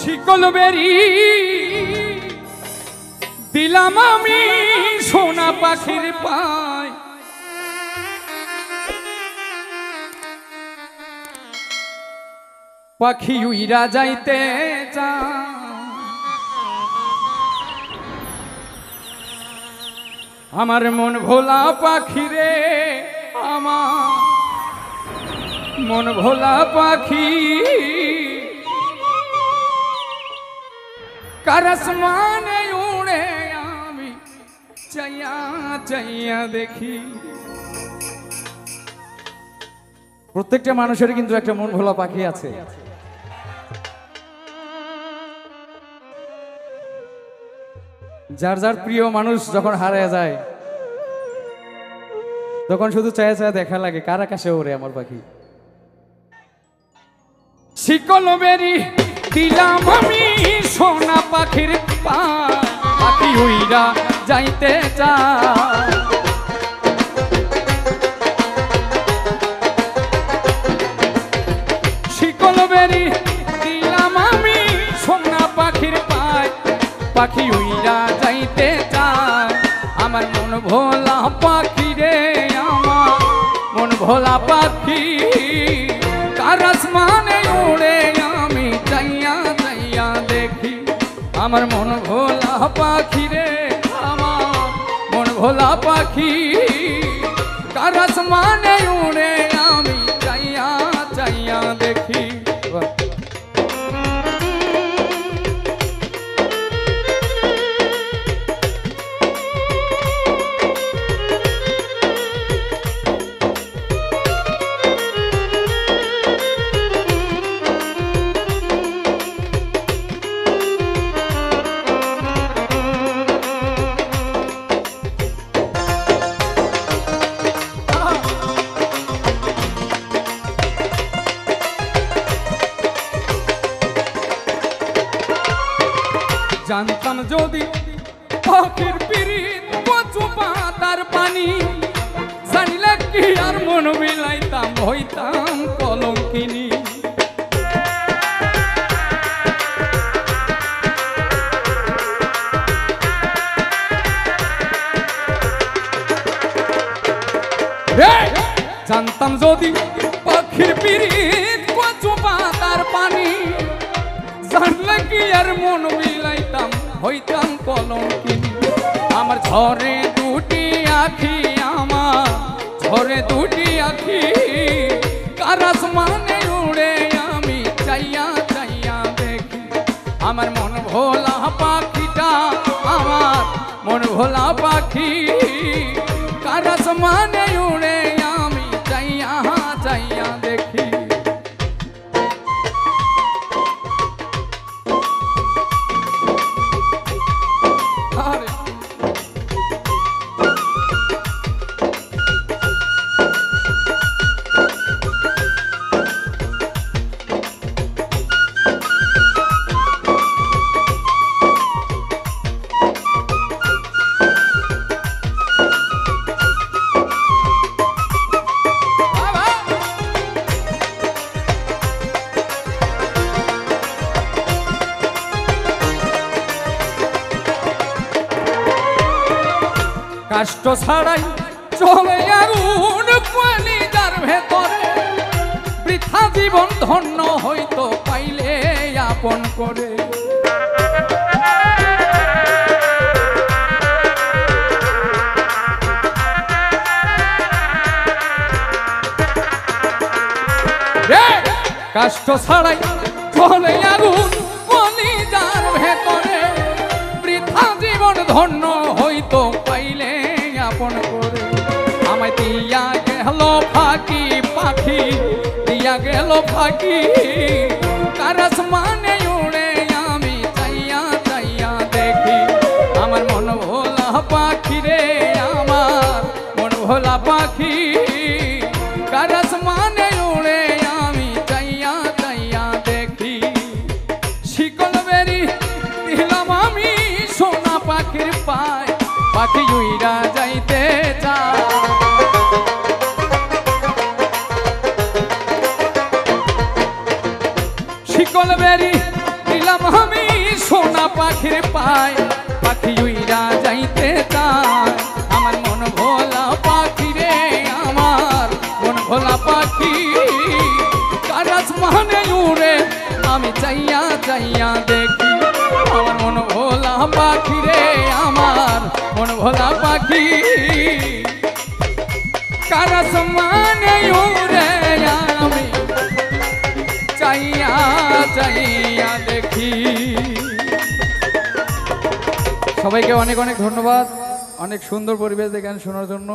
শিকল বেরি দিলাম আমি সোনা পাখির পায়, পাখি উইরা যাইতে চায়। আমার মন ভোলা পাখি রে, আমার মন ভোলা পাখি কার আসমানে উড়ে আমি চাইয়া চাইয়া দেখি। প্রত্যেকটা মানুষের কিন্তু একটা মন ভোলা পাখি আছে। যার যার প্রিয় মানুষ যখন হারিয়ে যায় তখন শুধু চায়া চায়া দেখা লাগে কার আকাশে ওরে আমার পাখি। শিকল বেরি দিলাম আমি সোনা পাখির পায়, পাখি উইরা যাইতে চায়। শিকল বেরি দিলাম আমি সোনা পাখির পায়, পাখি উইরা যাইতে চায়। আমার মন ভোলা পাখি রে, আমার মন ভোলা পাখি কার আসমানে উড়ে আমি চাইয়া চাইয়া দেখি। আমার মন ভোলা পাখি রে, আমার মন ভোলা পাখি কার আসমানে উড়ে আমি চাইয়া চাইয়া দেখি। জানতাম যদি পাখির পিরিত কচু পাতার পানি, জানিলে কি আর মন বিলাইতাম হইতাম কলঙ্কিনী। জানতাম যদি পাখির পিরিত কচু পাতার পানি, জানলে কি আর মন বিলাইতাম হইতাম কলঙ্কিনী। আমার ঝরে দুটি আখি, আমার ঝরে দুটি আখি কার আসমানে উড়ে আমি চাইয়া চাইয়া দেখি। আমার মন ভোলা পাখিটা, আমার মন ভোলা পাখি কার আসমানে উড়ে আমি চাইয়া চাইয়া দেখি। কষ্ট ছাড়াই চলে আগুন কলিজার ভেতরে, বৃথা জীবন ধন্য হইতো পাইলে আপন করে। কষ্ট ছাড়াই চলে আগুন কলিজার ভেতরে, বৃথা জীবন ধন্য হইতো পাইলে আপন করে। আমায় দিয়া গেল ফাঁকি পাখি, দিয়া গেল ফাঁকি কার আসমানে উড়ে আমি চাইয়া চাইয়া দেখি। আমার মন ভোলা পাখি রে, আমার মন ভোলা পাখি কার আসমানে উড়ে আমি চাইয়া চাইয়া দেখি। শিকল বেরি দিলাম আমি সোনা পাখির পায়, পাখি উইরা যাইতে চায়। শিকল বেরি পাইলাম আমি সোনা পাখির পায় পাখি উইরা যাইতে চায় আমার মন ভোলা পাখি রে আমার মন ভোলা পাখি কার আসমানে উড়ে আমি চাইয়া চাইয়া দেখি আমার মন ভোলা পাখি রে আমার মন ভোলা পাখি কার আসমানে উড়ে আমি চাইয়া চাইয়া দেখি। সবাইকে অনেক অনেক ধন্যবাদ, অনেক সুন্দর পরিবেশ দেখেন শোনার জন্য।